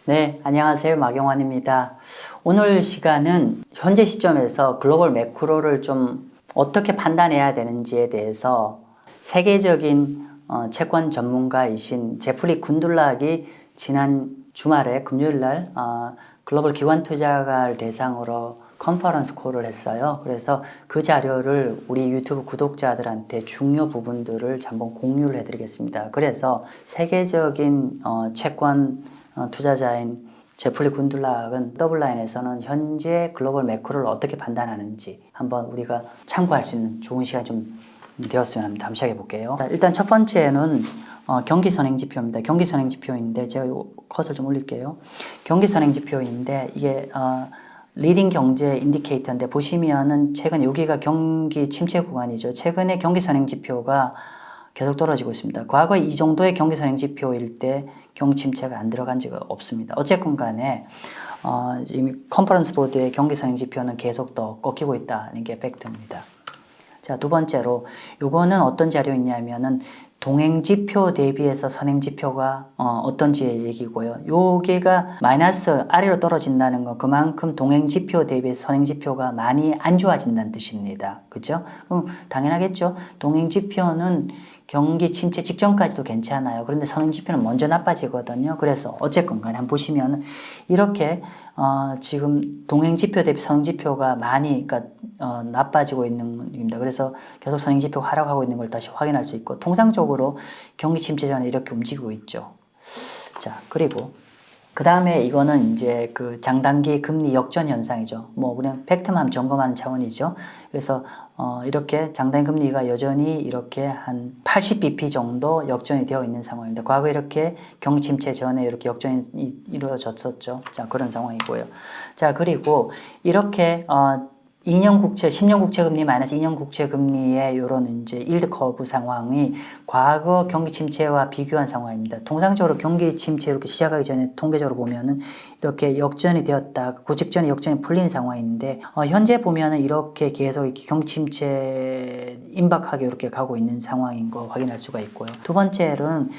네, 안녕하세요. 마경환입니다. 오늘 시간은 현재 시점에서 글로벌 매크로를 좀 어떻게 판단해야 되는지에 대해서 세계적인 채권 전문가이신 제프리 군둘락이 지난 주말에 금요일 날 글로벌 기관 투자가를 대상으로 컨퍼런스 콜을 했어요. 그래서 그 자료를 우리 유튜브 구독자들한테 중요 부분들을 한번 공유를 해드리겠습니다. 그래서 세계적인 채권 투자자인 제프리 군둘락은 더블라인에서는 현재 글로벌 매크로를 어떻게 판단하는지 한번 우리가 참고할 수 있는 좋은 시간이 좀 되었으면 합니다. 한번 시작해 볼게요. 일단 첫 번째는 경기 선행지표입니다. 경기 선행지표인데 제가 이 컷을 좀 올릴게요. 경기 선행지표인데 이게 리딩 경제 인디케이터인데 보시면은 최근 여기가 경기 침체 구간이죠. 최근에 경기 선행지표가 계속 떨어지고 있습니다. 과거에 이 정도의 경기 선행지표일 때 경기 침체가 안 들어간 적은 없습니다. 어쨌건 간에 이미 컨퍼런스 보드의 경기 선행지표는 계속 더 꺾이고 있다는 게 팩트입니다. 자, 두 번째로 요거는 어떤 자료이냐면은 동행지표 대비해서 선행지표가 어떤지의 얘기고요. 여기가 마이너스 아래로 떨어진다는 건 그만큼 동행지표 대비해서 선행지표가 많이 안 좋아진다는 뜻입니다. 그죠? 그럼 당연하겠죠. 동행지표는 경기 침체 직전까지도 괜찮아요. 그런데 선행지표는 먼저 나빠지거든요. 그래서 어쨌건 간에 한번 보시면 이렇게 지금 동행지표 대비 선행지표가 많이 나빠지고 있는 겁니다. 그래서 계속 선행지표가 하락하고 있는 걸 다시 확인할 수 있고 통상적으로 경기 침체 전에 이렇게 움직이고 있죠. 자, 그리고 그 다음에 이거는 이제 그 장단기 금리 역전 현상이죠. 뭐 그냥 팩트만 점검하는 차원이죠. 그래서 이렇게 장단기 금리가 여전히 이렇게 한 80bp 정도 역전이 되어 있는 상황입니다. 과거에 이렇게 경기 침체 전에 이렇게 역전이 이루어졌었죠. 자, 그런 상황이고요. 자, 그리고 이렇게 2년 국채, 10년 국채 금리 마이너스 2년 국채 금리의 요런 이제 일드 커브 상황이 과거 경기 침체와 비교한 상황입니다. 통상적으로 경기 침체 이렇게 시작하기 전에 통계적으로 보면은 이렇게 역전이 되었다. 그 직전에 역전이 풀리는 상황인데 현재 보면은 이렇게 계속 이렇게 경기 침체 임박하게 이렇게 가고 있는 상황인 거 확인할 수가 있고요. 두 번째로는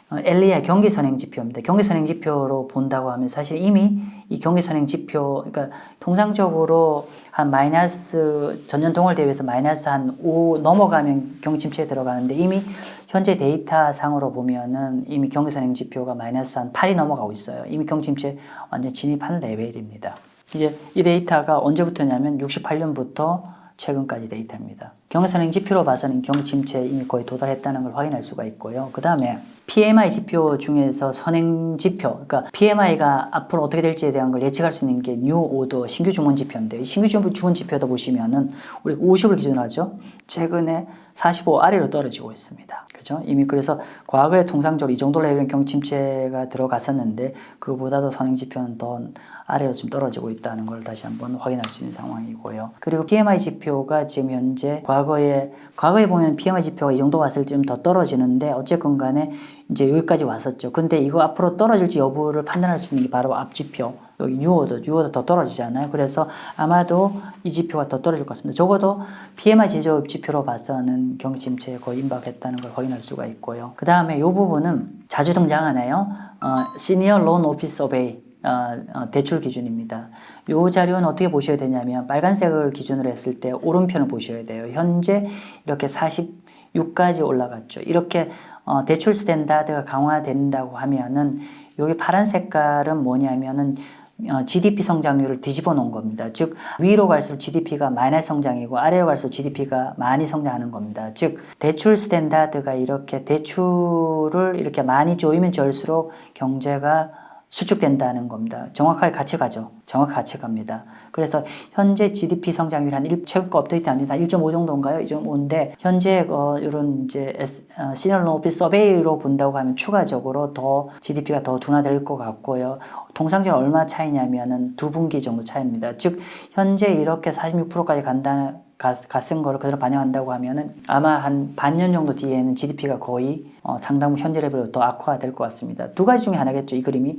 엘리아 경기 선행지표입니다. 경기 선행지표로 본다고 하면 사실 이미 이 경기 선행지표, 그러니까 통상적으로 한 마이너스 전년 동월 대비해서 마이너스 한 5 넘어가면 경기 침체에 들어가는데 이미 현재 데이터 상으로 보면은 이미 경기 선행지표가 마이너스 한 8이 넘어가고 있어요. 이미 경기 침체 완전 진입한 레벨입니다. 이게 이 데이터가 언제부터냐면 68년부터 최근까지 데이터입니다. 경기선행 지표로 봐서는 경기 침체에 이미 거의 도달했다는 걸 확인할 수가 있고요. 그 다음에 PMI 지표 중에서 선행 지표, 그러니까 PMI가 앞으로 어떻게 될지에 대한 걸 예측할 수 있는 게 뉴 오더 신규 주문 지표인데, 신규 주문 지표도 보시면은 우리 50을 기준으로 하죠. 최근에 45 아래로 떨어지고 있습니다. 그죠? 이미 그래서 과거에 통상적으로 이 정도 레벨의 경기 침체가 들어갔었는데 그보다도 선행 지표는 더 아래로 좀 떨어지고 있다는 걸 다시 한번 확인할 수 있는 상황이고요. 그리고 PMI 지표가 지금 현재 과거에 보면 PMI 지표가 이 정도 왔을 때 좀 더 떨어지는데 어쨌건 간에 이제 여기까지 왔었죠. 근데 이거 앞으로 떨어질지 여부를 판단할 수 있는 게 바로 앞 지표. 여기 뉴오더 더 떨어지잖아요. 그래서 아마도 이 지표가 더 떨어질 것 같습니다. 적어도 PMI 제조업 지표로 봐서는 경기 침체에 거의 임박했다는 걸 확인할 수가 있고요. 그 다음에 이 부분은 자주 등장하네요. 시니어 론 오피스 서베이. 대출 기준입니다. 이 자료는 어떻게 보셔야 되냐면 빨간색을 기준으로 했을 때 오른편을 보셔야 돼요. 현재 이렇게 46까지 올라갔죠. 이렇게 대출 스탠다드가 강화된다고 하면은 여기 파란 색깔은 뭐냐면은 GDP 성장률을 뒤집어 놓은 겁니다. 즉 위로 갈수록 GDP가 마이너스 성장이고 아래로 갈수록 GDP가 많이 성장하는 겁니다. 즉 대출 스탠다드가 이렇게 대출을 이렇게 많이 조이면 줄수록 경제가 수축된다는 겁니다. 정확하게 같이 가죠. 정확하게 같이 갑니다. 그래서 현재 GDP 성장률이 최근 거 업데이트 안 된다. 1.5 정도인가요? 2.5인데 현재 이런 이제 시니어 오피스 서베이로 본다고 하면 추가적으로 더 GDP가 더 둔화될 것 같고요. 통상적으로 얼마 차이냐면은 2분기 정도 차이입니다. 즉 현재 이렇게 46%까지 갔은 거를 그대로 반영한다고 하면은 아마 한 반년 정도 뒤에는 GDP가 거의 상당 현재 레벨로 더 악화될 것 같습니다. 두 가지 중에 하나겠죠. 이 그림이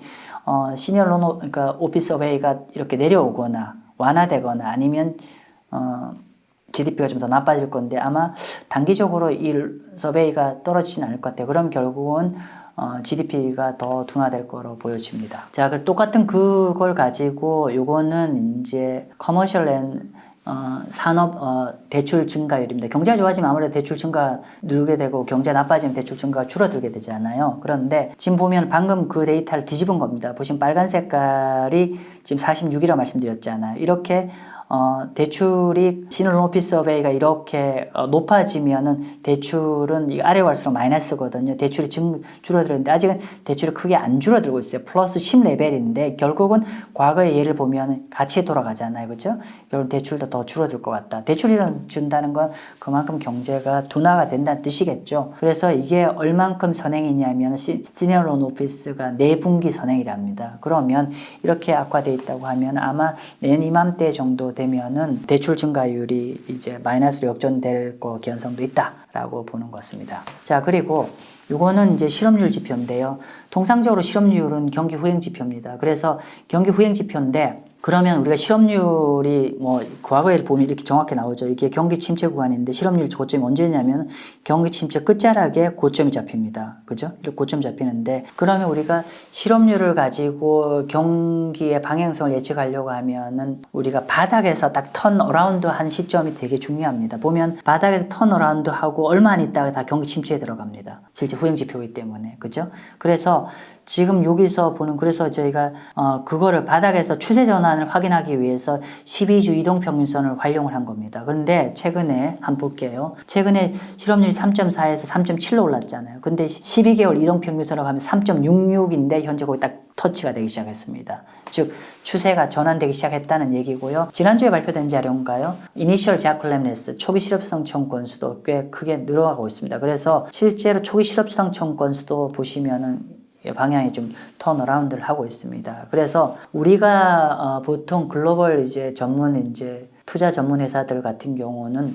시니어 그러니까 오피스 서베이가 이렇게 내려오거나 완화되거나 아니면 GDP가 좀 더 나빠질 건데 아마 단기적으로 이 서베이가 떨어지진 않을 것 같아요. 그럼 결국은 GDP가 더 둔화될 거로 보여집니다. 자, 그 똑같은 그걸 가지고 요거는 이제 커머셜 앤 산업 대출 증가율입니다. 경제가 좋아지면 아무래도 대출 증가 늘게 되고 경제가 나빠지면 대출 증가가 줄어들게 되잖아요. 그런데 지금 보면 방금 그 데이터를 뒤집은 겁니다. 보시면 빨간 색깔이 지금 46이라고 말씀드렸잖아요. 이렇게 대출이 시널 오피스 서베이가 이렇게 높아지면은 대출은 이 아래로 갈수록 마이너스거든요. 대출이 줄어들었는데 아직은 대출이 크게 안 줄어들고 있어요. 플러스 10레벨인데 결국은 과거의 예를 보면 같이 돌아가잖아요. 그렇죠? 결국 대출도 더 줄어들 것 같다. 대출을 준다는 건 그만큼 경제가 둔화가 된다는 뜻이겠죠. 그래서 이게 얼만큼 선행이냐면 시니어 론 오피스가 4분기 선행이랍니다. 그러면 이렇게 악화되어 있다고 하면 아마 내년 이맘때 정도 되면은 대출 증가율이 이제 마이너스로 역전될 거 개연성도 있다라고 보는 것 같습니다. 자, 그리고 이거는 이제 실업률 지표인데요. 통상적으로 실업률은 경기 후행 지표입니다. 그래서 경기 후행 지표인데 그러면 우리가 실업률이 뭐 과거에 보면 이렇게 정확히 나오죠. 이게 경기 침체 구간인데 실업률 고점이 언제냐면 경기 침체 끝자락에 고점이 잡힙니다. 그죠? 이렇게 고점 잡히는데 그러면 우리가 실업률을 가지고 경기의 방향성을 예측하려고 하면은 우리가 바닥에서 딱 턴 어라운드 한 시점이 되게 중요합니다. 보면 바닥에서 턴 어라운드 하고 얼마 안 있다가 다 경기 침체에 들어갑니다. 실제 후행 지표이기 때문에. 그죠? 그래서 지금 여기서 보는 그래서 저희가 그거를 바닥에서 추세 전환을 확인하기 위해서 12주 이동평균선을 활용을 한 겁니다. 그런데 최근에 한번 볼게요. 최근에 실업률이 3.4에서 3.7로 올랐잖아요. 근데 12개월 이동평균선으로 가면 3.66인데 현재 거기 딱 터치가 되기 시작했습니다. 즉 추세가 전환되기 시작했다는 얘기고요. 지난주에 발표된 자료인가요? 이니셜 자클램네스 초기 실업수당 청구 건수도 꽤 크게 늘어가고 있습니다. 그래서 실제로 초기 실업수당 청구 건수도 보시면은 방향이 좀 턴어라운드를 하고 있습니다. 그래서 우리가 보통 글로벌 이제 투자 전문 회사들 같은 경우는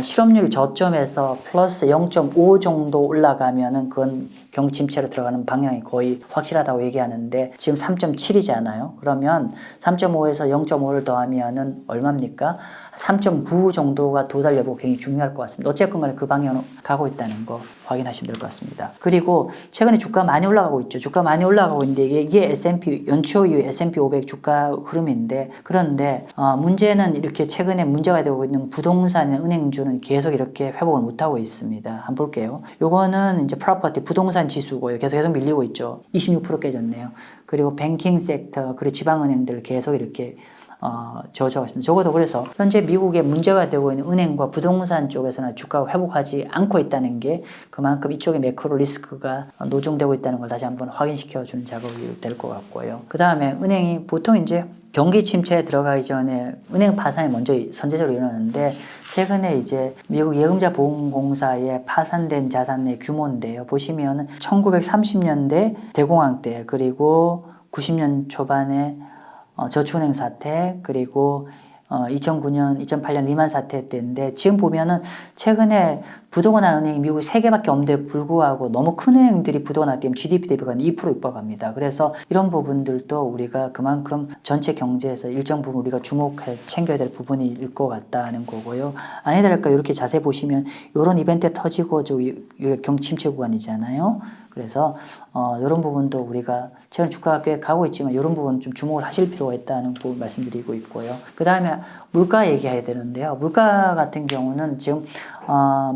실업률 저점에서 플러스 0.5 정도 올라가면은 그건 경기 침체로 들어가는 방향이 거의 확실하다고 얘기하는데 지금 3.7이잖아요. 그러면 3.5에서 0.5를 더하면은 얼마입니까? 3.9 정도가 도달 여부가 굉장히 중요할 것 같습니다. 어쨌건 간에 그 방향으로 가고 있다는 거 확인하시면 될 것 같습니다. 그리고 최근에 주가 많이 올라가고 있죠. 주가 많이 올라가고 있는데 이게 S&P 연초 이후 S&P 500 주가 흐름인데 그런데 문제는 이렇게 최근에 문제가 되고 있는 부동산 은행주는 계속 이렇게 회복을 못하고 있습니다. 한번 볼게요. 요거는 이제 프로퍼티 부동산 지수고요. 계속 밀리고 있죠. 26% 깨졌네요. 그리고 뱅킹 섹터 그리고 지방은행들 계속 이렇게 저조하고 있습니다. 적어도 그래서 현재 미국에 문제가 되고 있는 은행과 부동산 쪽에서는 주가가 회복하지 않고 있다는 게 그만큼 이쪽에 매크로 리스크가 노정되고 있다는 걸 다시 한번 확인시켜주는 작업이 될 것 같고요. 그 다음에 은행이 보통 이제 경기 침체에 들어가기 전에 은행 파산이 먼저 선제적으로 일어나는데 최근에 이제 미국 예금자 보험공사에 파산된 자산의 규모인데요. 보시면은 1930년대 대공황 때 그리고 90년 초반에 저축은행 사태 그리고 2009년, 2008년 리만 사태 때인데 지금 보면은 최근에 부도가 난 은행이 미국 3개밖에 없는데 불구하고 너무 큰 은행들이 부도가 났기 때문에 GDP 대비가 2% 육박합니다. 그래서 이런 부분들도 우리가 그만큼 전체 경제에서 일정 부분 우리가 주목해 챙겨야 될 부분일 것 같다는 거고요. 아니다 할까 이렇게 자세히 보시면 이런 이벤트 터지고 경침체 구간이잖아요. 그래서 이런 부분도 우리가 최근 주가가 꽤 가고 있지만 이런 부분 좀 주목을 하실 필요가 있다는 부분 말씀드리고 있고요. 그 다음에 물가 얘기해야 되는데요. 물가 같은 경우는 지금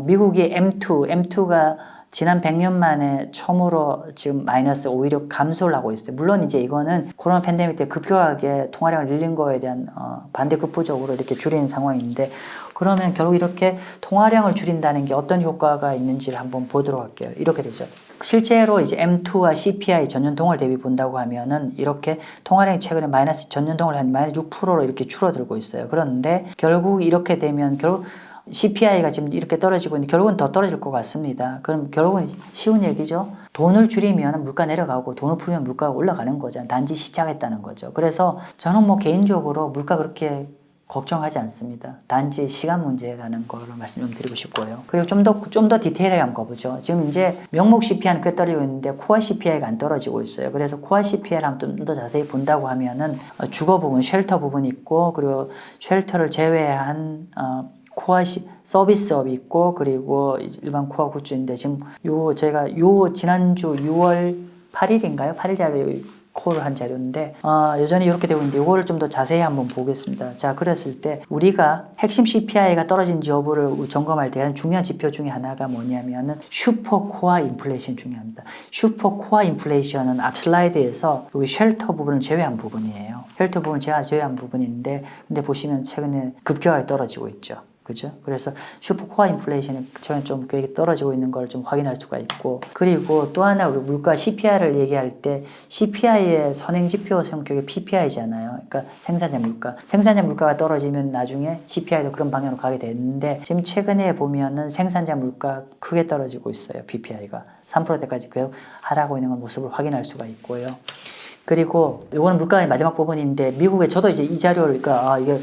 미국의 M2가 지난 100년 만에 처음으로 지금 마이너스 오히려 감소를 하고 있어요. 물론 이제 이거는 코로나 팬데믹 때 급격하게 통화량을 늘린 거에 대한 반대급부적으로 이렇게 줄인 상황인데 그러면 결국 이렇게 통화량을 줄인다는 게 어떤 효과가 있는지를 한번 보도록 할게요. 이렇게 되죠. 실제로 이제 M2와 CPI 전년동월 대비 본다고 하면은 이렇게 통화량이 최근에 마이너스 전년동월 한 마이너스 6%로 이렇게 줄어들고 있어요. 그런데 결국 이렇게 되면 결국 CPI가 지금 이렇게 떨어지고 있는데 결국은 더 떨어질 것 같습니다. 그럼 결국은 쉬운 얘기죠. 돈을 줄이면 물가 내려가고 돈을 풀면 물가가 올라가는 거죠. 단지 시작했다는 거죠. 그래서 저는 뭐 개인적으로 물가 그렇게 걱정하지 않습니다. 단지 시간 문제라는 거를 말씀 좀 드리고 싶고요. 그리고 좀 더 디테일하게 한번 가보죠. 지금 이제 명목 CPI는 꽤 떨어지고 있는데 코어 CPI가 안 떨어지고 있어요. 그래서 코어 CPI를 한번 좀 더 자세히 본다고 하면은 주거 부분, 쉘터 부분이 있고 그리고 쉘터를 제외한 서비스업 있고 그리고 일반 코어 굿즈인데 지금 제가 지난주 6월 8일인가요? 8일 자료에 콜을 한 자료인데 여전히 이렇게 되고 있는데 이거를 좀 더 자세히 한번 보겠습니다. 자, 그랬을 때 우리가 핵심 CPI가 떨어진지 여부를 점검할 때 가장 중요한 지표 중에 하나가 뭐냐면은 슈퍼 코어 인플레이션 중요합니다. 슈퍼 코어 인플레이션은 앞 슬라이드에서 여기 쉘터 부분을 제외한 부분이에요. 쉘터 부분을 제외한 부분인데 근데 보시면 최근에 급격하게 떨어지고 있죠. 그죠? 그래서 슈퍼 코어 인플레이션이 최근에 좀 떨어지고 있는 걸 좀 확인할 수가 있고, 그리고 또 하나 우리 물가 CPI를 얘기할 때 CPI의 선행지표 성격이 PPI잖아요. 그러니까 생산자 물가가 떨어지면 나중에 CPI도 그런 방향으로 가게 되는데 지금 최근에 보면은 생산자 물가 크게 떨어지고 있어요. PPI가 3%대까지 계속 하락하고 있는 모습을 확인할 수가 있고요. 그리고 이거는 물가의 마지막 부분인데 미국에 저도 이제 이 자료를 그러니까 이게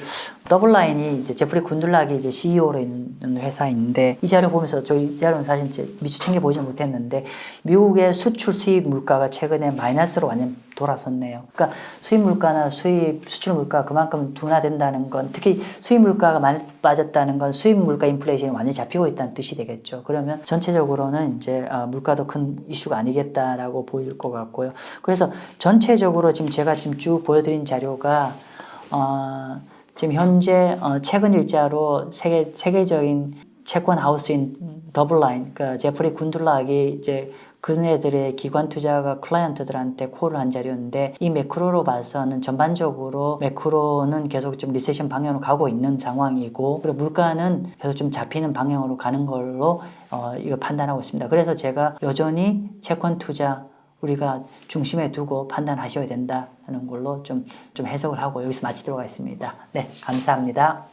더블라인이 이제 제프리 군들락이 이제 CEO로 있는 회사인데 이 자료 보면서 이 자료는 사실 이제 미처 챙겨 보지 못했는데 미국의 수출 수입 물가가 최근에 마이너스로 완전 돌아섰네요. 그러니까 수입 물가나 수출 물가 그만큼 둔화된다는 건 특히 수입 물가가 많이 빠졌다는 건 수입 물가 인플레이션이 완전히 잡히고 있다는 뜻이 되겠죠. 그러면 전체적으로는 이제 물가도 큰 이슈가 아니겠다라고 보일 것 같고요. 그래서 전체적으로 지금 제가 지금 쭉 보여드린 자료가 지금 현재 최근 일자로 세계적인 채권 하우스인 더블라인, 그러니까 제프리 군들락이 이제 그네들의 기관 투자가 클라이언트들한테 콜을 한 자료인데 이 매크로로 봐서는 전반적으로 매크로는 계속 좀 리세션 방향으로 가고 있는 상황이고 그리고 물가는 계속 좀 잡히는 방향으로 가는 걸로 이거 판단하고 있습니다. 그래서 제가 여전히 채권 투자 우리가 중심에 두고 판단하셔야 된다는 걸로 좀 해석을 하고 여기서 마치도록 하겠습니다. 네, 감사합니다.